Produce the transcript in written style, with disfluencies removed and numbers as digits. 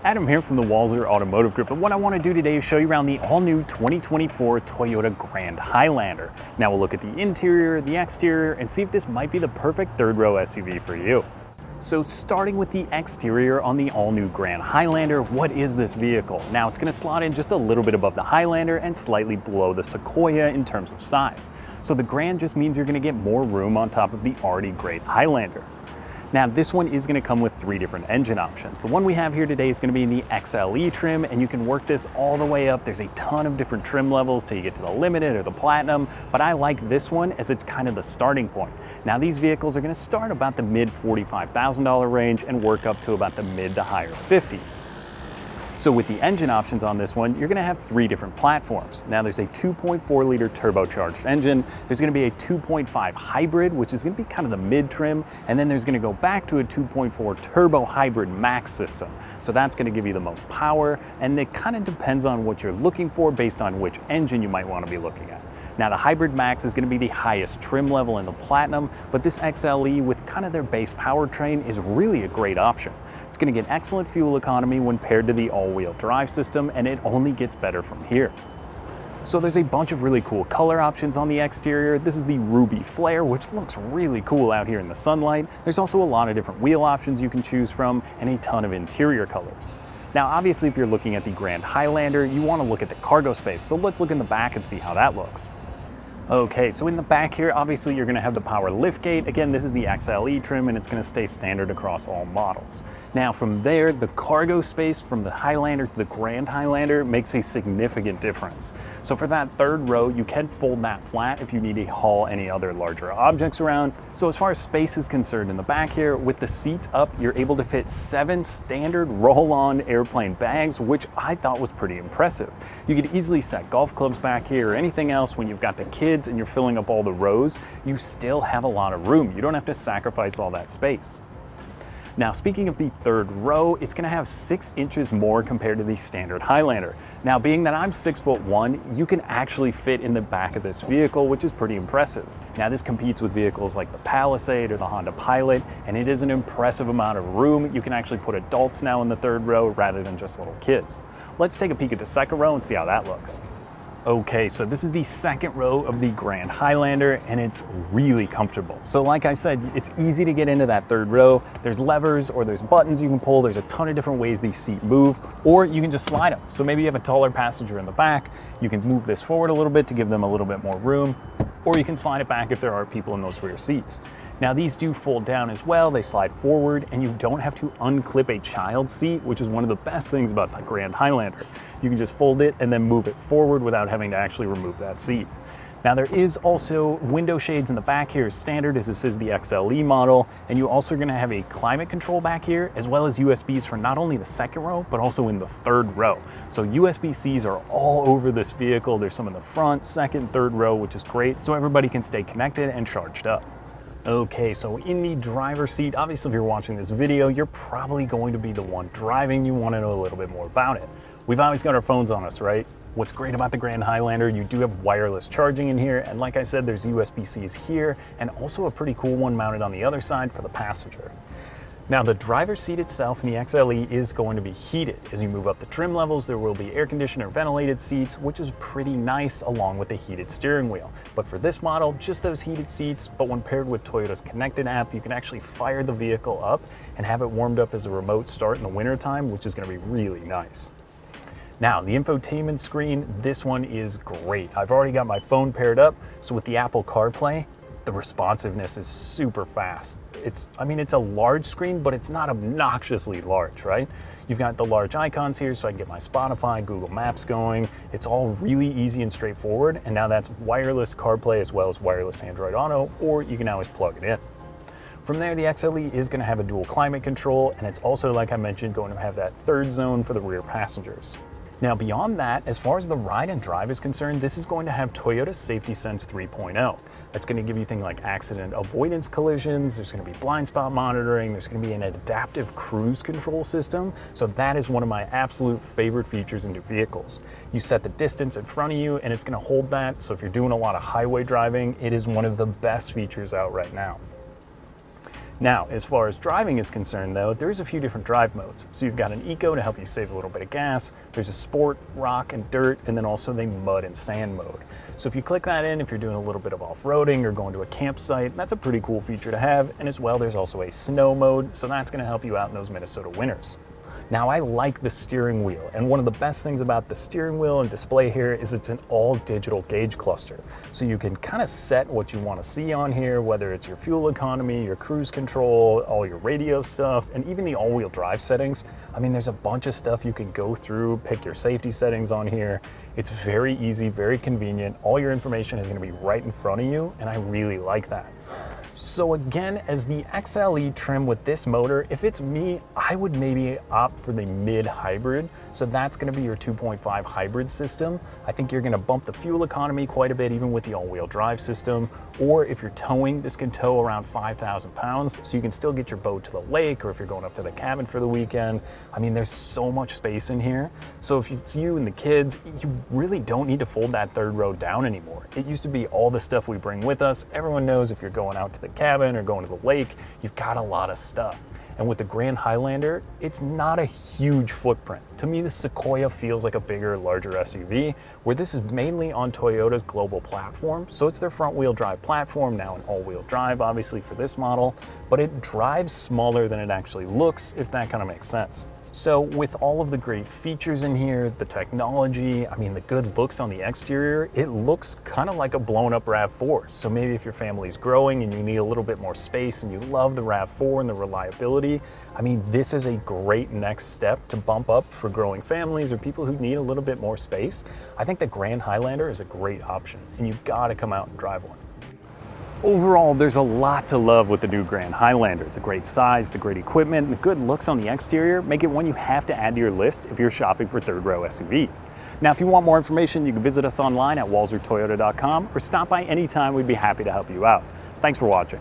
Adam here from the Walser Automotive Group, and what I want to do today is show you around the all-new 2024 Toyota Grand Highlander. Now we'll look at the interior, the exterior, and see if this might be the perfect third-row SUV for you. So starting with the exterior on the all-new Grand Highlander, what is this vehicle? Now it's going to slot in just a little bit above the Highlander and slightly below the Sequoia in terms of size. So the Grand just means you're going to get more room on top of the already great Highlander. Now this one is going to come with 3 different engine options. The one we have here today is going to be in the XLE trim, and you can work this all the way up. There's a ton of different trim levels till you get to the Limited or the Platinum, but I like this one as it's kind of the starting point. Now these vehicles are going to start about the mid $45,000 range and work up to about the mid to higher 50s. So with the engine options on this one, you're going to have 3 different platforms. Now there's a 2.4 liter turbocharged engine, there's going to be a 2.5 hybrid, which is going to be kind of the mid trim, and then there's going to go back to a 2.4 turbo hybrid max system. So that's going to give you the most power, and it kind of depends on what you're looking for based on which engine you might want to be looking at. Now the Hybrid Max is going to be the highest trim level in the Platinum, but this XLE with kind of their base powertrain is really a great option. It's going to get excellent fuel economy when paired to the all-wheel drive system, and it only gets better from here. So there's a bunch of really cool color options on the exterior. This is the Ruby Flare, which looks really cool out here in the sunlight. There's also a lot of different wheel options you can choose from and a ton of interior colors. Now obviously if you're looking at the Grand Highlander, you want to look at the cargo space, so let's look in the back and see how that looks. Okay, so in the back here, obviously you're going to have the power liftgate. Again, this is the XLE trim and it's going to stay standard across all models. Now from there, the cargo space from the Highlander to the Grand Highlander makes a significant difference. So for that third row, you can fold that flat if you need to haul any other larger objects around. So as far as space is concerned in the back here, with the seats up, you're able to fit 7 standard roll-on airplane bags, which I thought was pretty impressive. You could easily set golf clubs back here or anything else when you've got the kids and you're filling up all the rows. You still have a lot of room. You don't have to sacrifice all that space. Now speaking of the third row, it's going to have 6 inches more compared to the standard Highlander. Now being that I'm 6'1", you can actually fit in the back of this vehicle, which is pretty impressive. Now this competes with vehicles like the Palisade or the Honda Pilot, and it is an impressive amount of room. You can actually put adults now in the third row rather than just little kids. Let's take a peek at the second row and see how that looks. Okay, so this is the second row of the Grand Highlander, and it's really comfortable. So like I said, it's easy to get into that third row. There's levers or there's buttons you can pull. There's a ton of different ways these seats move, or you can just slide them. So maybe you have a taller passenger in the back. You can move this forward a little bit to give them a little bit more room, or you can slide it back if there are people in those rear seats. Now these do fold down as well, they slide forward, and you don't have to unclip a child seat, which is one of the best things about the Grand Highlander. You can just fold it and then move it forward without having to actually remove that seat. Now there is also window shades in the back here as standard as this is the XLE model, and you also are going to have a climate control back here as well as USBs for not only the second row but also in the third row. So USB-Cs are all over this vehicle. There's some in the front, second, third row, which is great, so everybody can stay connected and charged up. Okay, so in the driver's seat, obviously if you're watching this video, you're probably going to be the one driving. You want to know a little bit more about it. We've always got our phones on us, right? What's great about the Grand Highlander, you do have wireless charging in here, and like I said, there's USB-Cs here, and also a pretty cool one mounted on the other side for the passenger. Now the driver's seat itself in the XLE is going to be heated. As you move up the trim levels, there will be air conditioned or ventilated seats, which is pretty nice along with the heated steering wheel. But for this model, just those heated seats, but when paired with Toyota's connected app, you can actually fire the vehicle up and have it warmed up as a remote start in the wintertime, which is going to be really nice. Now the infotainment screen, this one is great. I've already got my phone paired up, so with the Apple CarPlay, the responsiveness is super fast. It's a large screen, but it's not obnoxiously large, right? You've got the large icons here, so I can get my Spotify, Google Maps going. It's all really easy and straightforward, and now that's wireless CarPlay as well as wireless Android Auto, or you can always plug it in. From there, the XLE is going to have a dual climate control, and it's also, like I mentioned, going to have that third zone for the rear passengers. Now beyond that, as far as the ride and drive is concerned, this is going to have Toyota Safety Sense 3.0. That's going to give you things like accident avoidance collisions, there's going to be blind spot monitoring, there's going to be an adaptive cruise control system. So that is one of my absolute favorite features in new vehicles. You set the distance in front of you and it's going to hold that. So if you're doing a lot of highway driving, it is one of the best features out right now. Now, as far as driving is concerned though, there's a few different drive modes. So you've got an eco to help you save a little bit of gas, there's a sport, rock and dirt, and then also the mud and sand mode. So if you click that in, if you're doing a little bit of off-roading or going to a campsite, that's a pretty cool feature to have. And as well, there's also a snow mode, so that's gonna help you out in those Minnesota winters. Now, I like the steering wheel, and one of the best things about the steering wheel and display here is it's an all-digital gauge cluster. So you can kind of set what you want to see on here, whether it's your fuel economy, your cruise control, all your radio stuff, and even the all-wheel drive settings. I mean, there's a bunch of stuff you can go through, pick your safety settings on here. It's very easy, very convenient. All your information is going to be right in front of you, and I really like that. So again, as the XLE trim with this motor, if it's me, I would maybe opt for the mid-hybrid. So that's gonna be your 2.5 hybrid system. I think you're gonna bump the fuel economy quite a bit, even with the all-wheel drive system. Or if you're towing, this can tow around 5,000 pounds, so you can still get your boat to the lake, or if you're going up to the cabin for the weekend. I mean, there's so much space in here. So if it's you and the kids, you really don't need to fold that third row down anymore. It used to be all the stuff we bring with us. Everyone knows if you're going out to the cabin or going to the lake, you've got a lot of stuff. And with the Grand Highlander, it's not a huge footprint. To me, the Sequoia feels like a bigger, larger SUV, where this is mainly on Toyota's global platform. So it's their front-wheel drive platform, now an all-wheel drive, obviously, for this model, but it drives smaller than it actually looks, if that kind of makes sense. So with all of the great features in here, the technology, I mean, the good looks on the exterior, it looks kind of like a blown up RAV4. So maybe if your family's growing and you need a little bit more space and you love the RAV4 and the reliability, I mean, this is a great next step to bump up for growing families or people who need a little bit more space. I think the Grand Highlander is a great option, and you've got to come out and drive one. Overall, there's a lot to love with the new Grand Highlander. The great size, the great equipment, and the good looks on the exterior make it one you have to add to your list if you're shopping for third row SUVs. Now, if you want more information, you can visit us online at walsertoyota.com or stop by anytime. We'd be happy to help you out. Thanks for watching.